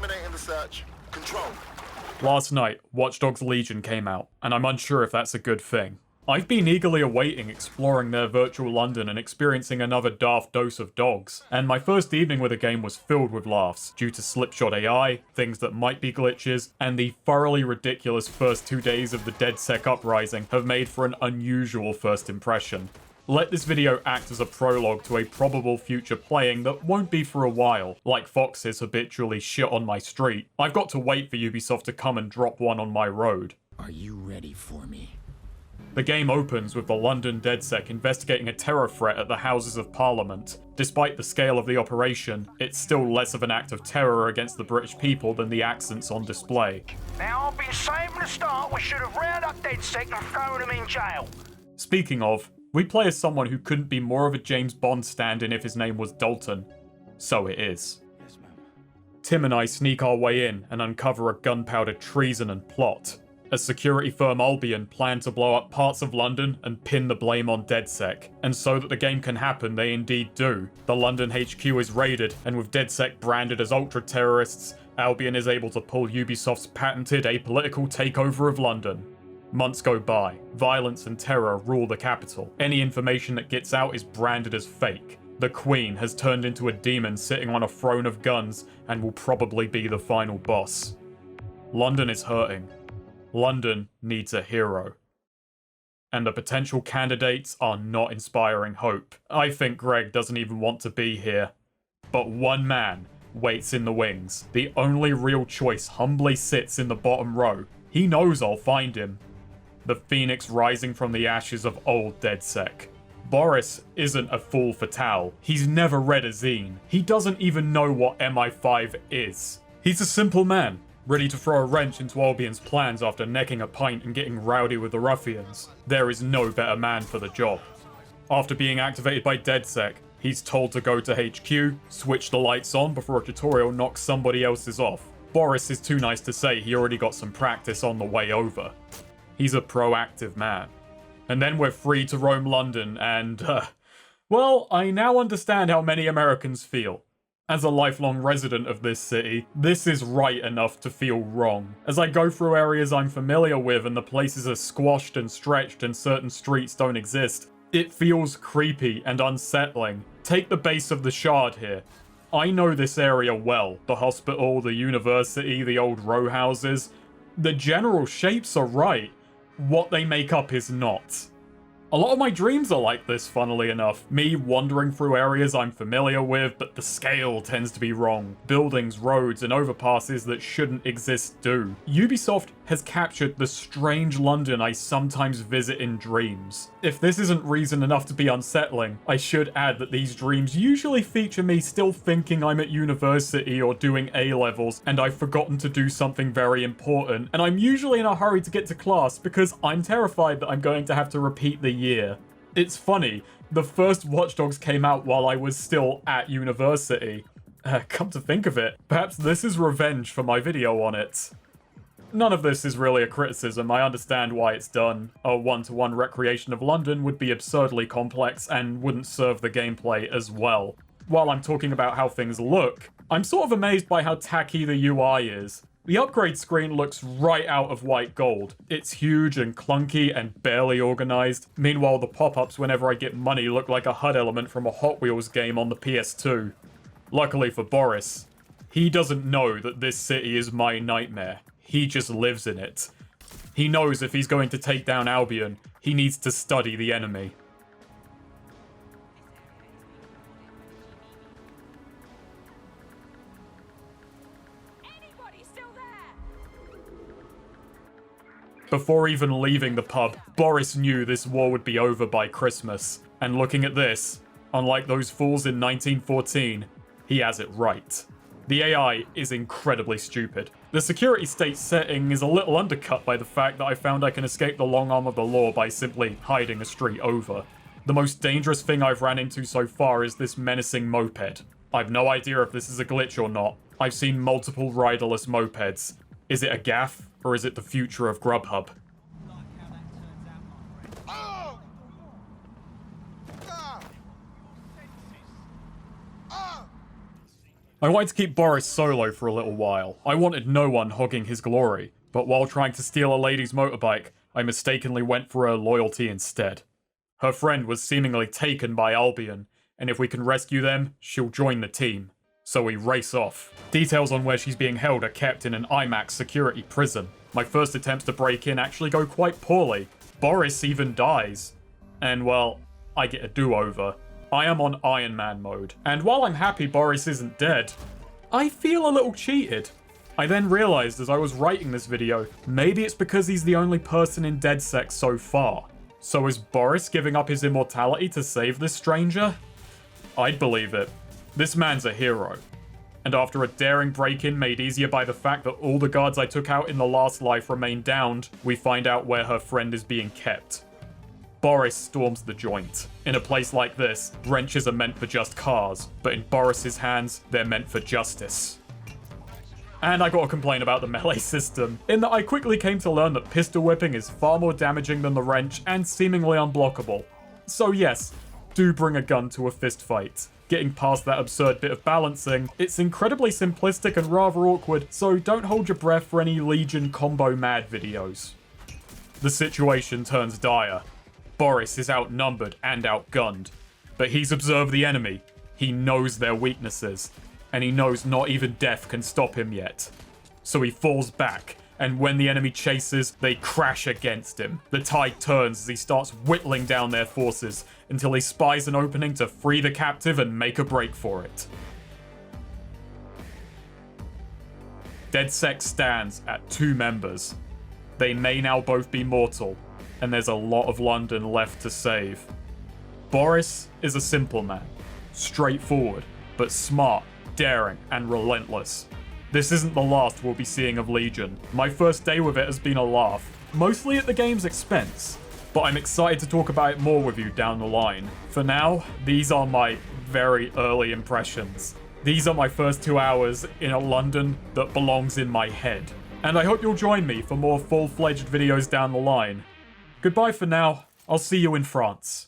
Terminating the search. Control. Last night, Watch Dogs Legion came out, and I'm unsure if that's a good thing. I've been eagerly awaiting exploring their virtual London and experiencing another daft dose of dogs, and my first evening with the game was filled with laughs due to slipshod AI, things that might be glitches, and the thoroughly ridiculous first 2 days of the Dedsec uprising have made for an unusual first impression. Let this video act as a prologue to a probable future playing that won't be for a while. Like foxes habitually shit on my street, I've got to wait for Ubisoft to come and drop one on my road. Are you ready for me? The game opens with the London Dedsec investigating a terror threat at the Houses of Parliament. Despite the scale of the operation, it's still less of an act of terror against the British people than the accents on display. Now, I've been saying from the start we should have rounded up Dedsec and thrown him in jail. Speaking of, we play as someone who couldn't be more of a James Bond stand-in if his name was Dalton. So it is. Yes, ma'am. Tim and I sneak our way in and uncover a gunpowder treason and plot. A security firm Albion plan to blow up parts of London and pin the blame on Dedsec. And so that the game can happen, they indeed do. The London HQ is raided, and with Dedsec branded as ultra-terrorists, Albion is able to pull Ubisoft's patented apolitical takeover of London. Months go by. Violence and terror rule the capital. Any information that gets out is branded as fake. The Queen has turned into a demon sitting on a throne of guns and will probably be the final boss. London is hurting. London needs a hero. And the potential candidates are not inspiring hope. I think Greg doesn't even want to be here. But one man waits in the wings. The only real choice humbly sits in the bottom row. He knows I'll find him. The phoenix rising from the ashes of old Dedsec. Borys isn't a fool for Tal. He's never read a zine. He doesn't even know what MI5 is. He's a simple man, ready to throw a wrench into Albion's plans after necking a pint and getting rowdy with the ruffians. There is no better man for the job. After being activated by Dedsec, he's told to go to HQ, switch the lights on before a tutorial knocks somebody else's off. Borys is too nice to say he already got some practice on the way over. He's a proactive man. And then we're free to roam London and, well, I now understand how many Americans feel. As a lifelong resident of this city, this is right enough to feel wrong. As I go through areas I'm familiar with and the places are squashed and stretched and certain streets don't exist, it feels creepy and unsettling. Take the base of the Shard here. I know this area well. The hospital, the university, the old row houses. The general shapes are right. What they make up is not. A lot of my dreams are like this, funnily enough. Me wandering through areas I'm familiar with, but the scale tends to be wrong. Buildings, roads, and overpasses that shouldn't exist do. Ubisoft has captured the strange London I sometimes visit in dreams. If this isn't reason enough to be unsettling, I should add that these dreams usually feature me still thinking I'm at university or doing A-levels, and I've forgotten to do something very important, and I'm usually in a hurry to get to class because I'm terrified that I'm going to have to repeat the year. It's funny, the first Watch Dogs came out while I was still at university. Come to think of it, perhaps this is revenge for my video on it. None of this is really a criticism, I understand why it's done. A one-to-one recreation of London would be absurdly complex and wouldn't serve the gameplay as well. While I'm talking about how things look, I'm sort of amazed by how tacky the UI is. The upgrade screen looks right out of white gold. It's huge and clunky and barely organized. Meanwhile, the pop-ups whenever I get money look like a HUD element from a Hot Wheels game on the PS2. Luckily for Borys, he doesn't know that this city is my nightmare. He just lives in it. He knows if he's going to take down Albion, he needs to study the enemy. Before even leaving the pub, Borys knew this war would be over by Christmas. And looking at this, unlike those fools in 1914, he has it right. The AI is incredibly stupid. The security state setting is a little undercut by the fact that I found I can escape the long arm of the law by simply hiding a street over. The most dangerous thing I've ran into so far is this menacing moped. I've no idea if this is a glitch or not. I've seen multiple riderless mopeds. Is it a gaff, or is it the future of Grubhub? I wanted to keep Borys solo for a little while. I wanted no one hogging his glory, but while trying to steal a lady's motorbike, I mistakenly went for her loyalty instead. Her friend was seemingly taken by Albion, and if we can rescue them, she'll join the team. So we race off. Details on where she's being held are kept in an IMAX security prison. My first attempts to break in actually go quite poorly. Borys even dies. And well, I get a do-over. I am on Iron Man mode. And while I'm happy Borys isn't dead, I feel a little cheated. I then realized as I was writing this video, maybe it's because he's the only person in Dedsec so far. So is Borys giving up his immortality to save this stranger? I'd believe it. This man's a hero. And after a daring break-in made easier by the fact that all the guards I took out in the last life remain downed, we find out where her friend is being kept. Borys storms the joint. In a place like this, wrenches are meant for just cars, but in Borys's hands, they're meant for justice. And I gotta complain about the melee system, in that I quickly came to learn that pistol whipping is far more damaging than the wrench and seemingly unblockable. So yes, do bring a gun to a fist fight. Getting past that absurd bit of balancing, it's incredibly simplistic and rather awkward, so don't hold your breath for any Legion combo mad videos. The situation turns dire. Borys is outnumbered and outgunned, but he's observed the enemy, he knows their weaknesses, and he knows not even death can stop him yet. So he falls back, and when the enemy chases, they crash against him. The tide turns as he starts whittling down their forces until he spies an opening to free the captive and make a break for it. Dedsec stands at 2 members. They may now both be mortal, and there's a lot of London left to save. Borys is a simple man, straightforward, but smart, daring, and relentless. This isn't the last we'll be seeing of Legion. My first day with it has been a laugh, mostly at the game's expense, but I'm excited to talk about it more with you down the line. For now, these are my very early impressions. These are my first 2 hours in a London that belongs in my head. And I hope you'll join me for more full-fledged videos down the line. Goodbye for now, I'll see you in France.